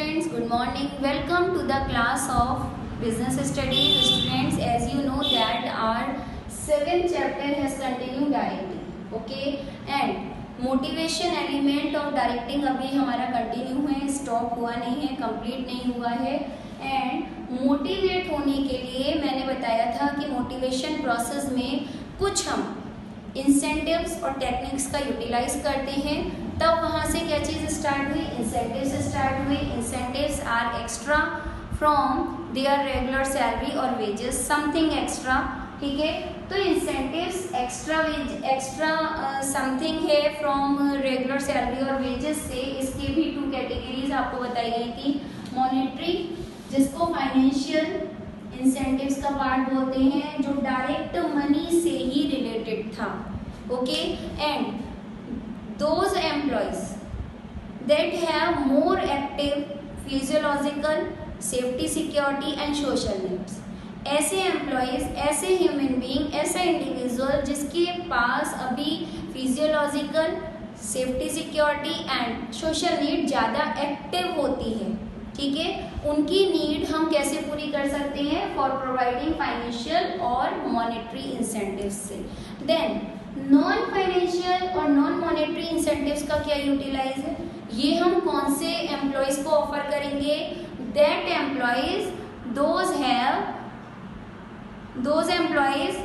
students, good morning. Welcome to the class of business studies. Students, as you know that our 7th chapter has continued directing. Okay, and motivation element of directing अभी हमारा continue है, stop हुआ नहीं है, complete नहीं हुआ है. And motivate होने के लिए मैंने बताया था कि मोटिवेशन प्रोसेस में कुछ हम इंसेंटिव्स और टेक्निक्स का यूटिलाइज करते हैं. तब वहाँ से क्या चीज़ स्टार्ट हुई, इंसेंटिव्स स्टार्ट हुई. Incentives are extra from there regular salary और वेजेस, समथिंग एक्स्ट्रा. ठीक है, तो इंसेंटिव्स एक्स्ट्रा समथिंग है फ्रॉम रेगुलर सैलरी और वेजेस से. इसके भी 2 कैटेगरीज आपको बताई गई थी. मॉनेटरी, जिसको फाइनेंशियल इंसेंटिव्स का पार्ट बोलते हैं, जो डायरेक्ट मनी से ही रिलेटेड था. Okay, and those employees that have more active physiological, safety, security and social needs. ऐसे एम्प्लॉयज़, ऐसे ह्यूमन बीइंग, ऐसा इंडिविजुअल जिसके पास अभी physiological, safety, security and social need ज़्यादा एक्टिव होती है. ठीक है, उनकी नीड हम कैसे पूरी कर सकते हैं, फॉर प्रोवाइडिंग फाइनेंशियल और मॉनेटरी इंसेंटिव्स से. देन नॉन फाइनेंशियल और नॉन मॉनेटरी इंसेंटिव्स का क्या यूटिलाइज है, ये हम कौन से एम्प्लॉयज़ को ऑफर करेंगे. That employees those employees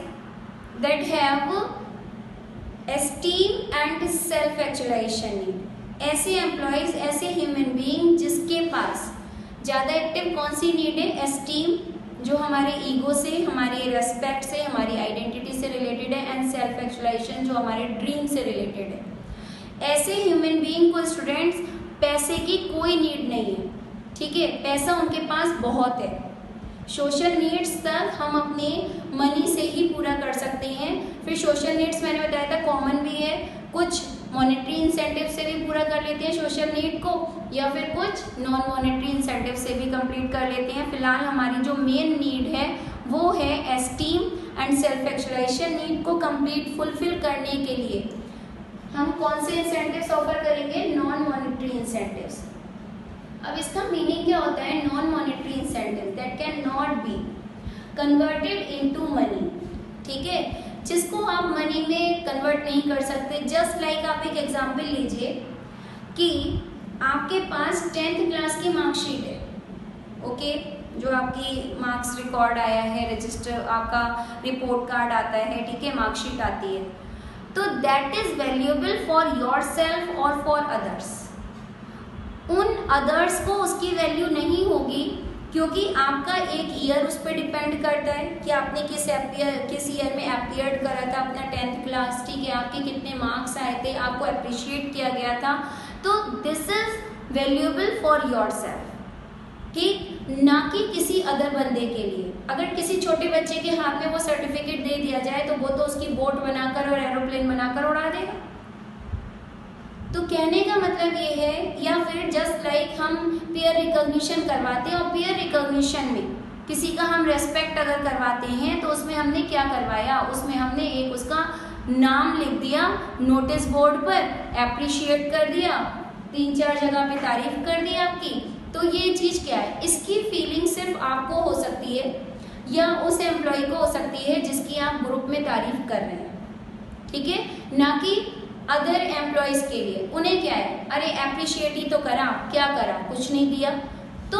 that have esteem and self actualization need. ऐसे एम्प्लॉयज़, ऐसे ह्यूमन बीइंग जिसके पास ज़्यादा एक्टिव कौन सी नीड है, एस्टीम, जो हमारे ईगो से, हमारे रेस्पेक्ट से, हमारी आइडेंटिटी से रिलेटेड है, एंड सेल्फ एक्चुअलाइजेशन जो हमारे ड्रीम से रिलेटेड है. ऐसे ह्यूमन बीइंग को स्टूडेंट्स पैसे की कोई नीड नहीं है. ठीक है, पैसा उनके पास बहुत है. सोशल नीड्स तक हम अपने मनी से ही पूरा कर सकते हैं. फिर सोशल नीड्स मैंने बताया था कॉमन भी है, कुछ मॉनेटरी इंसेंटिव से भी पूरा कर लेते हैं सोशल नीड को, या फिर कुछ नॉन मॉनेटरी इंसेंटिव से भी कंप्लीट कर लेते हैं. फिलहाल हमारी जो मेन नीड है वो है esteem and self actualisation need को कंप्लीट फुलफिल करने के लिए हम कौन से इंसेंटिव्स ऑफर करेंगे, नॉन मॉनेटरी इंसेंटिव्स. अब इसका मीनिंग क्या होता है, non monetary incentive that can not be converted into money. ठीक है, जिसको आप मनी में कन्वर्ट नहीं कर सकते. जस्ट लाइक आप एक एग्जांपल लीजिए कि आपके पास 10th क्लास की मार्कशीट है. ओके, जो आपकी मार्क्स रिकॉर्ड आया है, रजिस्टर, आपका रिपोर्ट कार्ड आता है. ठीक है, मार्कशीट आती है, तो that is valuable for your self और फॉर अदर्स. उन अदर्स को उसकी वैल्यू नहीं होगी क्योंकि आपका एक ईयर उस पर डिपेंड करता है कि आपने किस ईयर में अपीयर्ड करा था अपना 10th क्लास. ठीक है, आपके कितने मार्क्स आए थे, आपको अप्रिशिएट किया गया था. तो this is valuable for your self, ठीक, ना कि किसी अदर बंदे के लिए. अगर किसी छोटे बच्चे के हाथ में वो सर्टिफिकेट दे दिया जाए तो वो तो उसकी बोट बनाकर और एरोप्लेन बनाकर उड़ा देगा. तो कहने का मतलब ये है, या फिर जस्ट लाइक हम पीयर रिकॉग्निशन करवाते हैं और पीयर रिकॉग्निशन में किसी का हम रेस्पेक्ट अगर करवाते हैं तो उसमें हमने क्या करवाया, उसमें हमने एक उसका नाम लिख दिया नोटिस बोर्ड पर, अप्रिशिएट कर दिया, 3-4 जगह पे तारीफ कर दी आपकी. तो ये चीज़ क्या है, इसकी फीलिंग सिर्फ आपको हो सकती है या उस एम्प्लॉय को हो सकती है जिसकी आप ग्रुप में तारीफ कर रहे हैं. ठीक है, ना कि अदर एम्प्लॉयज़ के लिए. उन्हें क्या है, अरे अप्रिशिएट ही तो करा, क्या करा, कुछ नहीं दिया. तो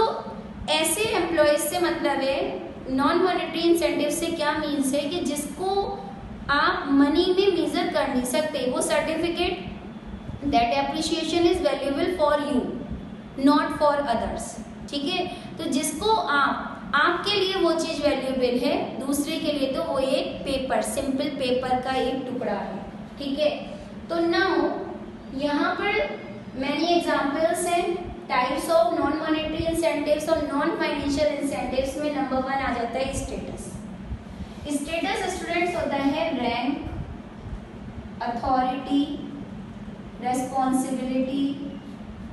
ऐसे एम्प्लॉयज़ से मतलब है, नॉन मॉनेटरी इंसेंटिव से क्या मीन्स है कि जिसको आप मनी में मेजर कर नहीं सकते. वो certificate, that appreciation is valuable for you, not for others. ठीक है, तो जिसको आपके लिए वो चीज़ वैल्यूएबल है, दूसरे के लिए तो वो एक पेपर, सिंपल पेपर का एक टुकड़ा है. ठीक है, तो नाउ यहाँ पर मैनी एग्जाम्पल्स हैं types of non monetary incentives और नॉन फाइनेंशियल इंसेंटिव्स में. नंबर 1 आ जाता है स्टेटस. स्टेटस स्टूडेंट्स होता है rank, authority, responsibility,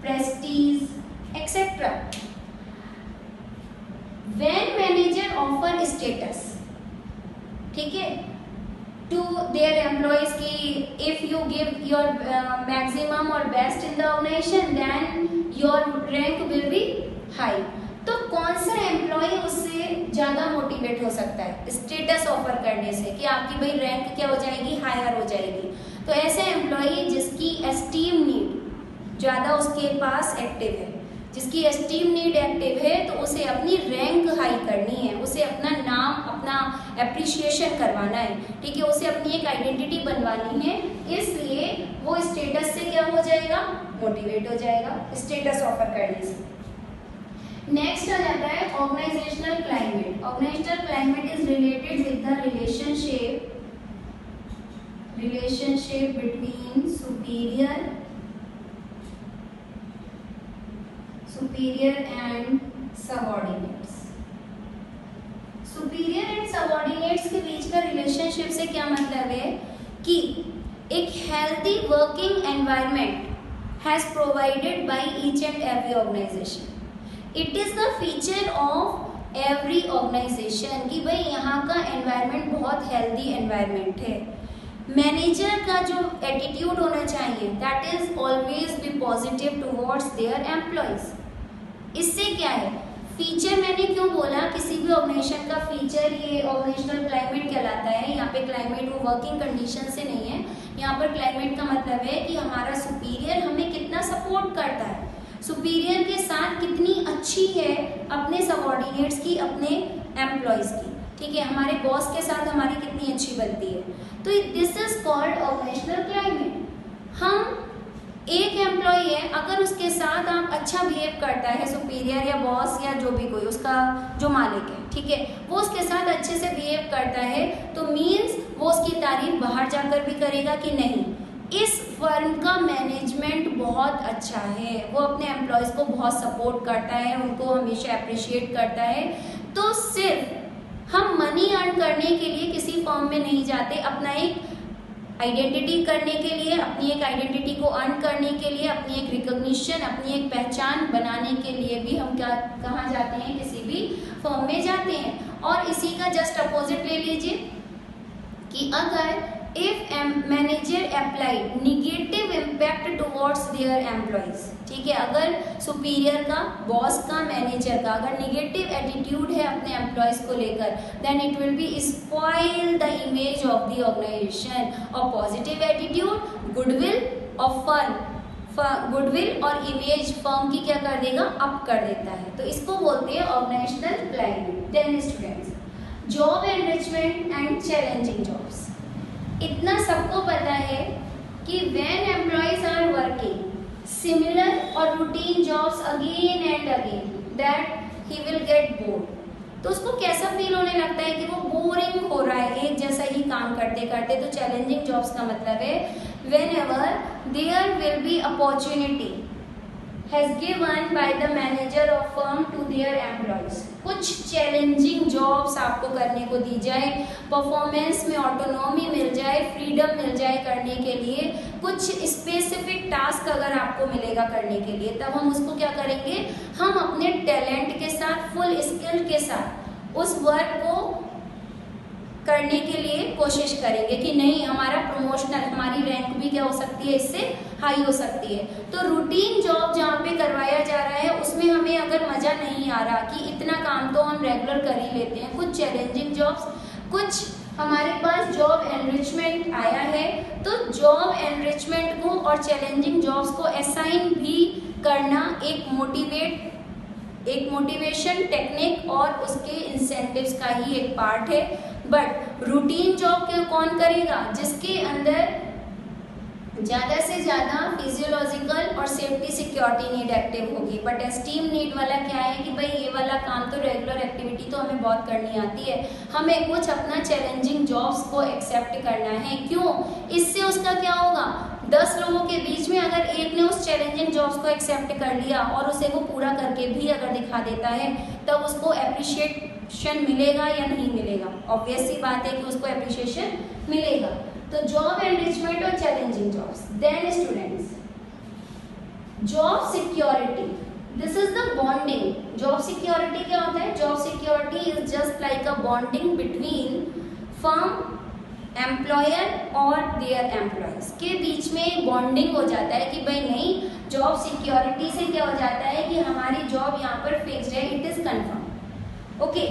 Prestige etcetera. When manager offer status, ठीक है, to their employees ki if you give your maximum or best in the organization then your rank will be high. तो कौन सा employ उससे ज़्यादा motivate हो सकता है स्टेटस ऑफर करने से कि आपकी भाई रैंक क्या हो जाएगी, हायर हो जाएगी। तो ऐसे एम्प्लॉय जिसकी एस्टीम नीड ज़्यादा उसके पास एक्टिव है, जिसकी एस्टीम नीड एक्टिव है, तो उसे अपनी रैंक हाई करनी है, उसे अपना नाम, अपना एप्रिशिएशन करवाना है, ठीक है, उसे अपनी एक आइडेंटिटी बनवानी है। इसलिए वो स्टेटस से क्या हो जाएगा, मोटिवेट हो जाएगा स्टेटस ऑफर करने से। नेक्स्ट आ जाता है organisational climate. Organisational climate is related with the relationship between superior and subordinates. Superior and subordinates के बीच का रिलेशनशिप से क्या मतलब है कि एक healthy working environment has provided by each and every organisation. It is the feature of every organisation कि भाई यहाँ का एनवायरनमेंट बहुत हेल्दी एनवायरनमेंट है। मैनेजर का जो एटीट्यूड होना चाहिए that is always be positive towards their employees. इससे क्या है फीचर, मैंने क्यों बोला किसी भी ऑर्गेनाइजेशन का फीचर ये ऑर्गेनाइजेशनल क्लाइमेट कहलाता है। यहाँ पे क्लाइमेट वो वर्किंग कंडीशन से नहीं है, यहाँ पर क्लाइमेट का मतलब है कि हमारा सुपीरियर हमें कितना सपोर्ट करता है, सुपीरियर के साथ कितनी अच्छी है अपने सबऑर्डिनेट्स की, अपने एम्प्लॉयज़ की, ठीक है, हमारे बॉस के साथ हमारी कितनी अच्छी बनती है। तो this is called organisational climate. हम एक एम्प्लॉय है, अगर उसके साथ आप अच्छा बिहेव करता है सुपीरियर या बॉस या जो भी कोई उसका जो मालिक है, ठीक है, वो उसके साथ अच्छे से बिहेव करता है तो मीन्स वो उसकी तारीफ बाहर जाकर भी करेगा कि नहीं इस फर्म का मैनेजमेंट बहुत अच्छा है, वो अपने एम्प्लॉयज़ को बहुत सपोर्ट करता है, उनको हमेशा अप्रिशिएट करता है। तो सिर्फ हम मनी अर्न करने के लिए किसी फर्म में नहीं जाते, अपना एक आइडेंटिटी करने के लिए, अपनी एक आइडेंटिटी को अर्न करने के लिए, अपनी एक रिकॉग्निशन, अपनी एक पहचान बनाने के लिए भी हम क्या कहाँ जाते हैं, किसी भी फर्म में जाते हैं। और इसी का जस्ट अपोजिट ले लीजिए कि अगर if manager applied negative impact towards their employees, ठीक है, अगर सुपीरियर का, बॉस का, मैनेजर का अगर निगेटिव एटीट्यूड है अपने एम्प्लॉयज को लेकर, then it will be spoil the image of the organisation. और positive attitude goodwill of firm, goodwill और इमेज फर्म की क्या कर देगा, अप कर देता है। तो इसको बोलते हैं organisational climate. Then students, job enrichment and challenging jobs. इतना सबको पता है कि when employees are working similar और routine jobs again and again that he will get bored. तो उसको कैसा फील होने लगता है कि वो बोरिंग हो रहा है एक जैसा ही काम करते करते। तो चैलेंजिंग जॉब्स का मतलब है whenever there will be opportunity has given by the manager of firm to their employees. कुछ चैलेंजिंग जॉब्स आपको करने को दी जाए, परफॉर्मेंस में ऑटोनॉमी मिल जाए, फ्रीडम मिल जाए करने के लिए, कुछ स्पेसिफिक टास्क अगर आपको मिलेगा करने के लिए, तब हम उसको क्या करेंगे, हम अपने टैलेंट के साथ, फुल स्किल के साथ उस वर्क को करने के लिए कोशिश करेंगे कि नहीं हमारा प्रमोशनल, हमारी रैंक भी क्या हो सकती है, इससे हाई हो सकती है। तो रूटीन जॉब जहाँ पे करवाया जा रहा है उसमें हमें अगर मज़ा नहीं आ रहा कि इतना काम तो हम रेगुलर कर ही लेते हैं, कुछ चैलेंजिंग जॉब्स, कुछ हमारे पास जॉब एनरिचमेंट आया है, तो जॉब एनरिचमेंट को और चैलेंजिंग जॉब्स को असाइन भी करना एक मोटिवेशन टेक्निक और उसके इंसेंटिव्स का ही एक पार्ट है। बट रूटीन जॉब के कौन करेगा, जिसके अंदर ज़्यादा से ज़्यादा फिजियोलॉजिकल और सेफ्टी सिक्योरिटी नीड एक्टिव होगी। बट एस्टीम नीड वाला क्या है कि भाई ये वाला काम तो रेगुलर एक्टिविटी तो हमें बहुत करनी आती है, हमें कुछ अपना चैलेंजिंग जॉब्स को एक्सेप्ट करना है। क्यों? इससे उसका क्या होगा, 10 लोगों के बीच में अगर एक ने उस चैलेंजिंग जॉब्स को एक्सेप्ट कर लिया और उसे वो पूरा करके भी अगर दिखा देता है, तब उसको एप्रिशिएशन मिलेगा या नहीं मिलेगा? ऑब्वियस सी बात है कि उसको एप्रिशिएशन मिलेगा। तो जॉब एनरिचमेंट और challenging jobs. Then students, job security, this is the bonding. Job security क्या होता है? Job security is just like a bonding between firm, employer और देयर एम्प्लॉयज के बीच में बॉन्डिंग हो जाता है कि भाई नहीं, जॉब सिक्योरिटी से क्या हो जाता है कि हमारी जॉब यहाँ पर फिक्स्ड है, इट इज कंफर्म। ओके,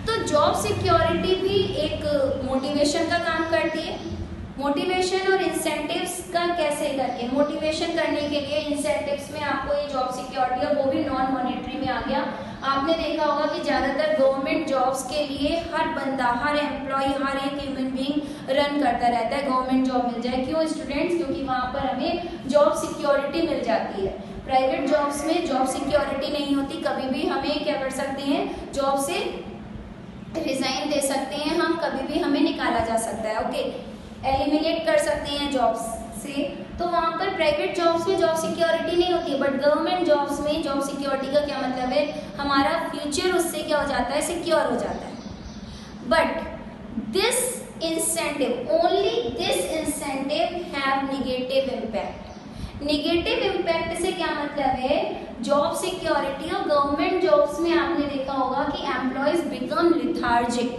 तो जॉब सिक्योरिटी भी एक मोटिवेशन का काम करती है। मोटिवेशन और इंसेंटिव्स का कैसे करके, मोटिवेशन करने के लिए इंसेंटिव्स में आपको ये जॉब सिक्योरिटी, और वो भी नॉन मॉनेटरी में आ गया। आपने देखा होगा कि ज़्यादातर गवर्नमेंट जॉब्स के लिए हर बंदा, हर एम्प्लॉय, हर एक ह्यूमन बीइंग रन करता रहता है गवर्नमेंट जॉब मिल जाए। क्यों स्टूडेंट्स? क्योंकि वहाँ पर हमें जॉब सिक्योरिटी मिल जाती है। प्राइवेट जॉब्स में जॉब सिक्योरिटी नहीं होती, कभी भी हमें क्या कर सकते हैं, जॉब से रिजाइन दे सकते हैं हम, कभी भी हमें निकाला जा सकता है। ओके, एलिमिनेट कर सकते हैं जॉब्स से। तो वहाँ पर प्राइवेट जॉब्स में जॉब सिक्योरिटी नहीं होती है, बट गवर्नमेंट जॉब्स में जॉब सिक्योरिटी का क्या मतलब है, हमारा फ्यूचर उससे क्या हो जाता है, सिक्योर हो जाता है। But this incentive, only this incentive have negative impact. Negative impact से क्या मतलब है, जॉब सिक्योरिटी और गवर्नमेंट जॉब्स में आपने देखा होगा कि एम्प्लॉयज बिकम लिथार्जिक।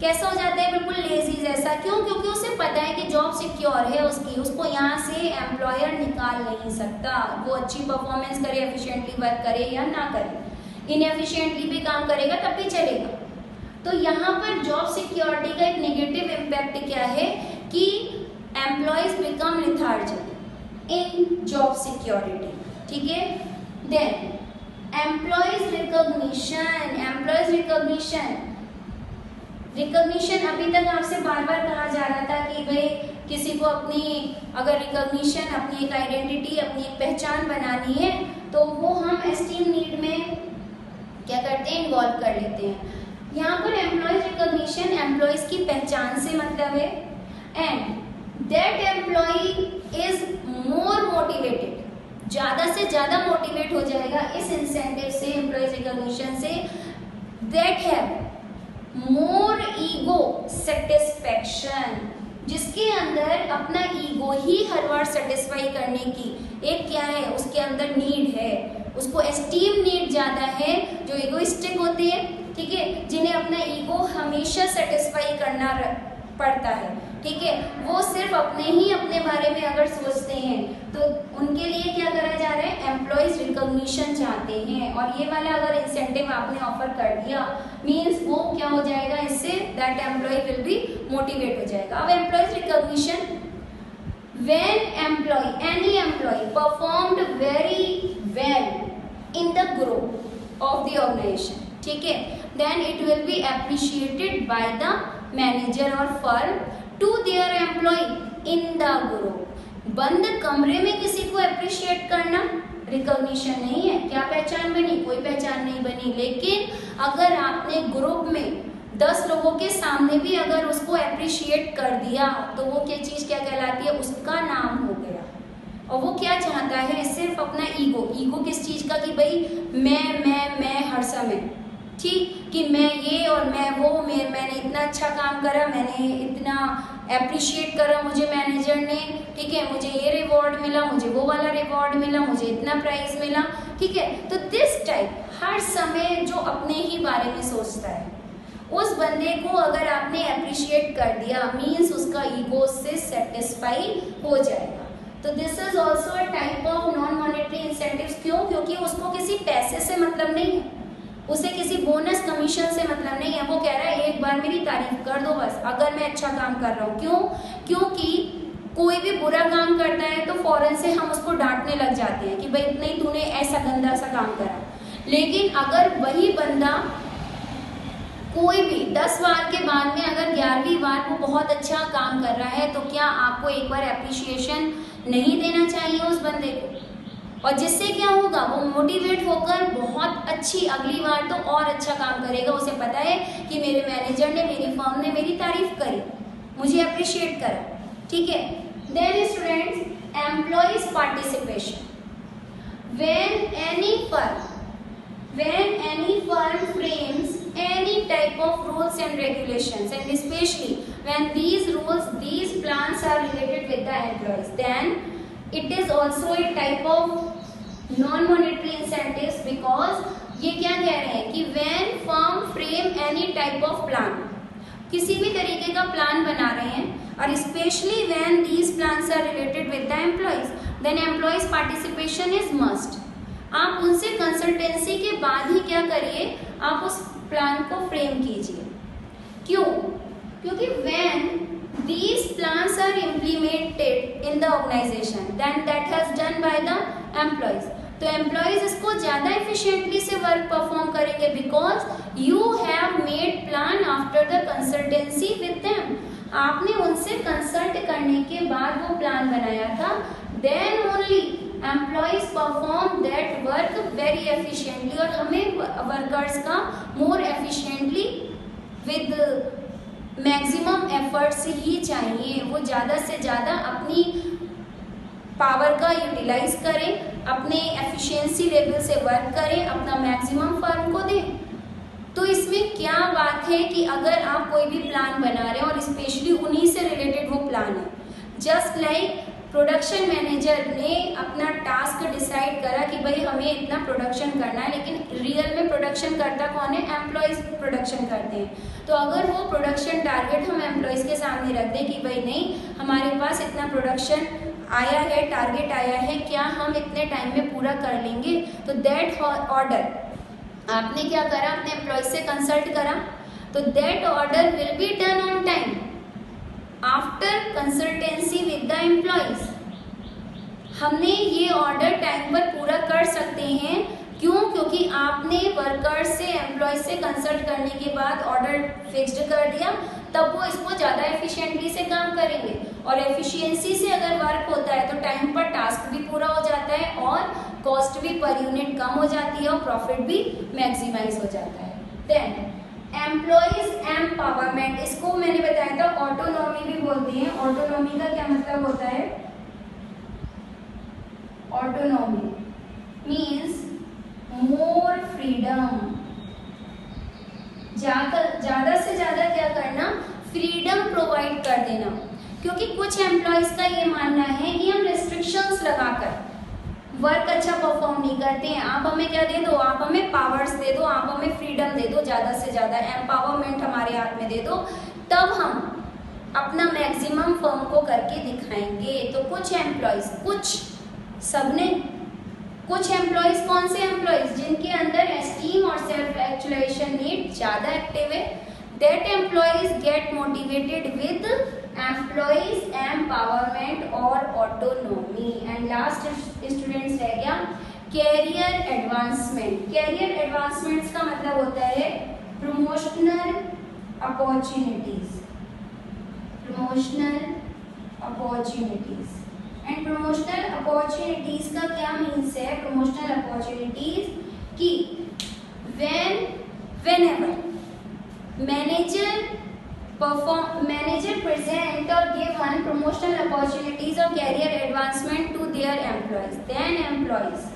कैसा हो जाता है, बिल्कुल लेजी जैसा। क्यों? क्योंकि उसे पता है कि जॉब सिक्योर है उसकी, उसको यहाँ से एम्प्लॉयर निकाल नहीं सकता। वो अच्छी परफॉर्मेंस करे, एफिशिएंटली वर्क करे या ना करे, इनएफिशिएंटली भी काम करेगा तब भी चलेगा। तो यहाँ पर जॉब सिक्योरिटी का एक नेगेटिव इम्पैक्ट क्या है कि employees become lethargic in job security. ठीक है, then employees recognition. Employees recognition अभी तक आपसे बार बार कहा जा रहा था कि भाई किसी को अपनी अगर रिकॉग्निशन, अपनी एक आइडेंटिटी, अपनी एक पहचान बनानी है तो वो हम एस्टीम नीड में क्या करते हैं, इन्वॉल्व कर लेते हैं। यहाँ पर एम्प्लॉयज रिकॉग्निशन एम्प्लॉयज की पहचान से मतलब है, and that employee is more motivated, ज़्यादा से ज़्यादा मोटिवेट हो जाएगा इस इंसेंटिव से, एम्प्लॉयज रिकॉग्निशन से, that have more ego satisfaction, जिसके अंदर अपना ईगो ही हर बार सेटिस्फाई करने की एक क्या है, उसके अंदर नीड है, उसको एस्टीम नीड ज़्यादा है, जो ईगोइस्टिक होती है। ठीक है, जिन्हें अपना ईगो हमेशा सेटिस्फाई करना पड़ता है। ठीक है, वो सिर्फ अपने बारे में अगर सोचते हैं तो उनके लिए क्या करा जा रहा है, एम्प्लॉयज रिकॉग्निशन चाहते हैं। और ये वाला अगर इंसेंटिव आपने ऑफर कर दिया मीन्स वो क्या हो जाएगा, इससे that employee will be motivate हो जाएगा। अब employees recognition, when employee, any employee performed very well in the group of the organisation, ठीक है, then it will be appreciated by the manager और firm to their employee in the group. बंद कमरे में किसी को अप्रिशिएट करना recognition नहीं है। क्या पहचान बनी? कोई पहचान नहीं बनी। लेकिन अगर आपने ग्रुप में 10 लोगों के सामने भी अगर उसको अप्रिशिएट कर दिया तो वो क्या चीज़ क्या कहलाती है, उसका नाम हो गया। और वो क्या चाहता है, सिर्फ अपना ईगो। ईगो किस चीज़ का, कि भाई मैं हर समय, ठीक, कि मैं ये और मैं वो, मैंने इतना अच्छा काम करा, मैंने इतना अप्रिशिएट करा मुझे मैनेजर ने, ठीक है, मुझे ये रिवॉर्ड मिला, मुझे वो वाला रिवॉर्ड मिला, मुझे इतना प्राइज मिला। ठीक है, तो दिस टाइप हर समय जो अपने ही बारे में सोचता है, उस बंदे को अगर आपने अप्रिशिएट कर दिया मीन्स उसका ईगो से सेटिस्फाई हो जाएगा। तो this is also a type of non monetary incentives. क्यों? क्योंकि उसको किसी पैसे से मतलब नहीं है, उसे किसी बोनस कमीशन से मतलब नहीं है। वो कह रहा है एक बार मेरी तारीफ कर दो बस, अगर मैं अच्छा काम कर रहा हूँ। क्यों? क्योंकि कोई भी बुरा काम करता है तो फौरन से हम उसको डांटने लग जाते हैं कि भाई नहीं, तूने ऐसा गंदा सा काम करा। लेकिन अगर वही बंदा कोई भी 10 बार के बाद में अगर 11वीं बार वो बहुत अच्छा काम कर रहा है तो क्या आपको एक बार एप्रिशिएशन नहीं देना चाहिए उस बंदे को? और जिससे क्या होगा, वो मोटिवेट होकर बहुत अच्छी अगली बार तो और अच्छा काम करेगा। उसे पता है कि मेरे मैनेजर ने, मेरी फर्म ने मेरी तारीफ करी, मुझे अप्रिशिएट करा। ठीक है, then students, employees participation. When any firm frames any type of rules and regulations, and especially when these plans are related with the employees, then it is also a type of non-monetary incentives, because ये क्या कह रहे हैं कि when firm frame any type of plan, किसी भी तरीके का प्लान बना रहे हैं, और especially when these plans are related with the employees, then employees participation is must। आप उनसे कंसल्टेंसी के बाद ही क्या करिए, आप उस प्लान को फ्रेम कीजिए। क्यों? क्योंकि when these plans are implemented in the organization then that has done by the employees, तो एम्प्लॉयज इसको ज़्यादा एफिशिएंटली से वर्क परफॉर्म करेंगे because you have made plan after the consultancy with them. आपने उनसे कंसल्ट करने के बाद वो प्लान बनाया था, then only employees perform that work very efficiently. और हमें वर्कर्स का more efficiently with maximum efforts ही चाहिए। वो ज़्यादा से ज़्यादा अपनी पावर का यूटिलाइज करें, अपने एफिशिएंसी लेवल से वर्क करें, अपना मैक्सिमम फर्म को दें। तो इसमें क्या बात है कि अगर आप कोई भी प्लान बना रहे हैं और स्पेशली उन्हीं से रिलेटेड वो प्लान है, जस्ट लाइक प्रोडक्शन मैनेजर ने अपना टास्क डिसाइड करा कि भाई हमें इतना प्रोडक्शन करना है, लेकिन रियल में प्रोडक्शन करता कौन है? एम्प्लॉयज़ प्रोडक्शन करते हैं। तो अगर वो प्रोडक्शन टारगेट हम एम्प्लॉयज़ के सामने रख दें कि भाई नहीं, हमारे पास इतना प्रोडक्शन आया है, टारगेट आया है, क्या हम इतने टाइम में पूरा कर लेंगे? तो दैट ऑर्डर आपने क्या करा, अपने एम्प्लॉयज से कंसल्ट करा, तो that order will be done on time after consultancy with the employees. हमने ये ऑर्डर टाइम पर पूरा कर सकते हैं। क्यों? क्योंकि आपने वर्कर्स से, एम्प्लॉयज से कंसल्ट करने के बाद ऑर्डर फिक्स्ड कर दिया, तब वो इसको ज़्यादा एफिशिएंटली से काम करेंगे। और एफिशिएंसी से अगर वर्क होता है तो टाइम पर टास्क भी पूरा हो जाता है और कॉस्ट भी पर यूनिट कम हो जाती है और प्रॉफिट भी मैक्सिमाइज हो जाता है। देन एम्प्लॉयज एम्पावरमेंट, इसको मैंने बताया था ऑटोनॉमी भी बोलते हैं। ऑटोनॉमी का क्या मतलब होता है? Autonomy means more freedom. ज़्यादा से ज़्यादा क्या करना? फ्रीडम प्रोवाइड कर देना। क्योंकि कुछ एम्प्लॉयज़ का ये मानना है कि हम रेस्ट्रिक्शंस लगाकर वर्क अच्छा परफॉर्म नहीं करते हैं, आप हमें क्या दे दो, आप हमें पावर्स दे दो, आप हमें फ्रीडम दे दो, ज़्यादा से ज़्यादा एम्पावरमेंट हमारे हाथ में दे दो, तब हम अपना मैक्सिमम फर्म को करके दिखाएंगे। तो कुछ एम्प्लॉयज़, कुछ सबने, कुछ एम्प्लॉयज़, कौन से एम्प्लॉयज़? जिनके अंदर एस्टीम और सेल्फ एक्चुअलाइजेशन नीड ज़्यादा एक्टिव है, that employees get motivated with employees empowerment और ऑटोनॉमी। एंड लास्ट स्टूडेंट्स रह गया कैरियर एडवांसमेंट। कैरियर एडवांसमेंट्स का मतलब होता है promotional opportunities, promotional opportunities. And promotional opportunities का क्या मीन्स है? प्रमोशनल अपॉर्चुनिटीज कि whenever manager present or given promotional opportunities or career advancement to their employees, then employees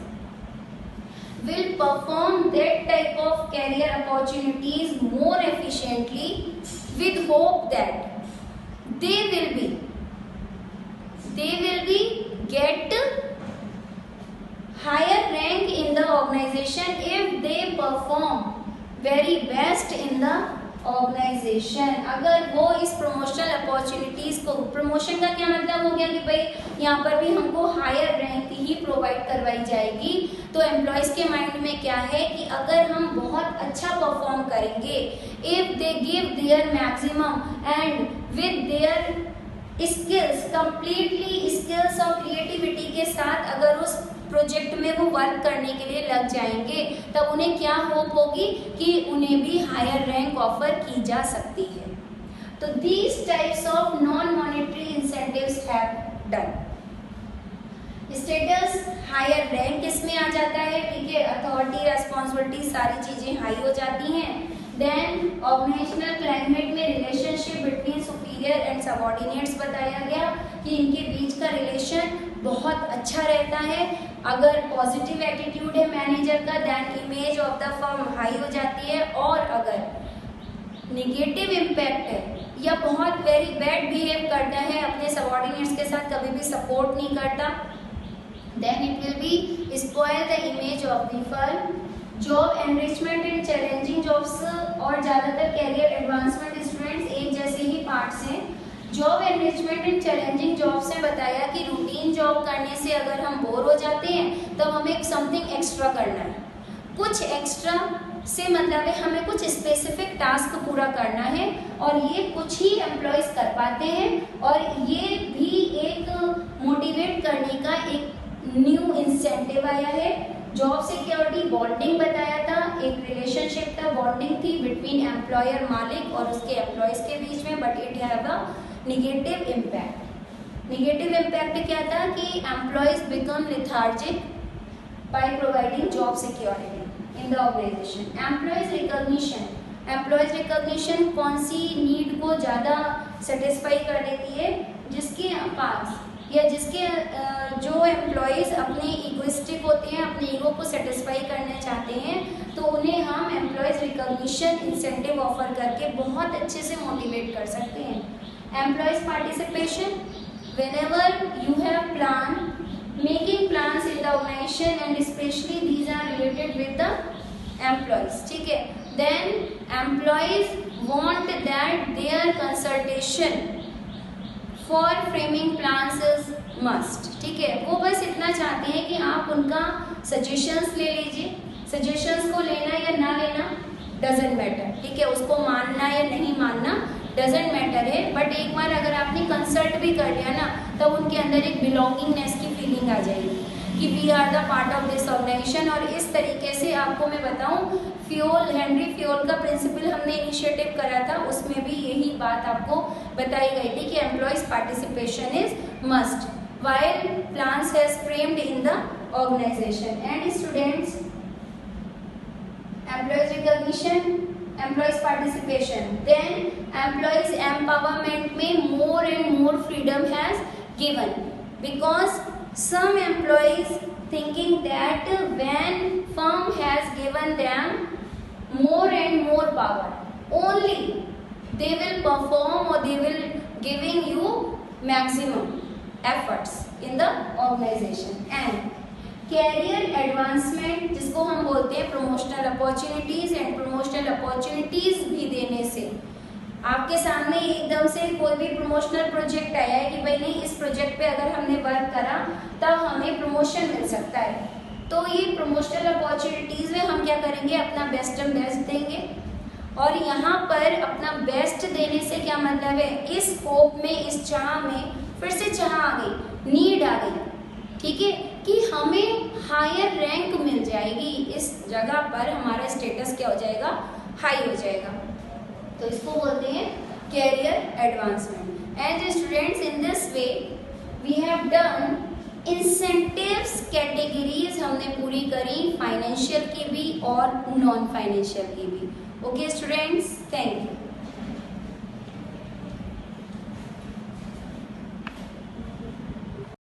will perform that type of career opportunities more efficiently with hope that they will be get higher rank in the organization if they perform very best in the organization। अगर वो इस promotional opportunities को, promotion का क्या मतलब हो गया कि भाई यहाँ पर भी हमको हायर रैंक ही प्रोवाइड करवाई जाएगी। तो एम्प्लॉयज के माइंड में क्या है कि अगर हम बहुत अच्छा परफॉर्म करेंगे, if they give their maximum and with their skills, completely skills और क्रिएटिविटी के साथ अगर उस प्रोजेक्ट में वो वर्क करने के लिए लग जाएंगे, तब उन्हें क्या होप होगी कि उन्हें भी हायर रैंक ऑफर की जा सकती है। तो these types of non monetary incentives have done. Status, higher rank इसमें आ जाता है, ठीक है, अथॉरिटी, रेस्पॉन्सिबिलिटी, सारी चीजें हाई हो जाती हैं। देन ऑर्गेनाइजेशनल क्लाइमेट में relationship between superior and subordinates बताया गया कि इनके बीच का रिलेशन बहुत अच्छा रहता है। अगर पॉजिटिव एटीट्यूड है मैनेजर का, then image of the firm high हो जाती है। और अगर नेगेटिव इम्पैक्ट है या बहुत वेरी बैड बिहेव करता है अपने सबऑर्डिनेट्स के साथ, कभी भी सपोर्ट नहीं करता, then it will be spoil the image of the firm. Job enrichment in challenging jobs और ज़्यादातर कैरियर एडवांसमेंट स्टूडेंट्स एक जैसे ही पार्ट्स हैं। Job enrichment in challenging jobs ने बताया कि रूटीन जॉब करने से अगर हम बोर हो जाते हैं तब हमें हमें समथिंग एक्स्ट्रा करना है। कुछ एक्स्ट्रा से मतलब है हमें कुछ स्पेसिफिक टास्क पूरा करना है और ये कुछ ही एम्प्लॉयज कर पाते हैं और ये भी एक मोटिवेट करने का एक न्यू इंसेंटिव आया है। जॉब सिक्योरिटी बॉन्डिंग बताया था, एक रिलेशनशिप था, बॉन्डिंग थी बिटवीन एम्प्लॉयर मालिक और उसके एम्प्लॉयज के बीच में, but it have a negative impact. Negative impact क्या था कि employees become lethargic by providing job security in the organisation. Employees recognition कौन सी नीड को ज़्यादा सेटिस्फाई कर देती है, जिसके पास या जिसके जो एम्प्लॉयज अपने ईगोइस्टिक होते हैं, अपने ईगो को सेटिस्फाई करना चाहते हैं, तो उन्हें हम एम्प्लॉयज रिकॉग्निशन इंसेंटिव ऑफर करके बहुत अच्छे से मोटिवेट कर सकते हैं। Employees participation, whenever you have plan making plans in the organization and especially these are related with the employees, ठीक है, then employees want that their consultation for framing plans is must, ठीक है, वो बस इतना चाहते हैं कि आप उनका सजेशंस ले लीजिए। सजेशंस को लेना या ना लेना डजेंट मैटर, ठीक है, उसको मानना या नहीं मानना डजेंट मैटर है, बट एक बार अगर आपने कंसल्ट भी कर लिया ना, तब उनके अंदर एक बिलोंगिंगनेस की फीलिंग आ जाएगी कि we are the part of this organisation. और इस तरीके से आपको मैं बताऊं, हेनरी फ्योल का प्रिंसिपल हमने इनिशिएटिव करा था, उसमें भी यही बात आपको बताई गई थी कि employees participation is must while plans has framed in the organisation. And students, employees recognition, employees participation, then employees empowerment में more and more freedom has given, because some employees thinking that when firm has given them more and more power, only they will perform or they will giving you maximum efforts in the organization। and career advancement, जिसको हम बोलते हैं promotional opportunities, and promotional opportunities भी देने से आपके सामने एकदम से कोई भी प्रमोशनल प्रोजेक्ट आया है कि भाई नहीं, इस प्रोजेक्ट पे अगर हमने वर्क करा तब हमें प्रमोशन मिल सकता है, तो ये प्रमोशनल अपॉर्चुनिटीज़ में हम क्या करेंगे, अपना बेस्ट एंड बेस्ट देंगे। और यहाँ पर अपना बेस्ट देने से क्या मतलब है, इस होप में, इस चाह में, फिर से चाह आ गई, नीड आ गई, ठीक है, कि हमें हायर रैंक मिल जाएगी, इस जगह पर हमारा स्टेटस क्या हो जाएगा, हाई हो जाएगा, तो इसको बोलते हैं career advancement. And students, in this way we have done incentives categories हमने पूरी करी, फाइनेंशियल की भी और नॉन फाइनेंशियल की भी। Okay students, thank you.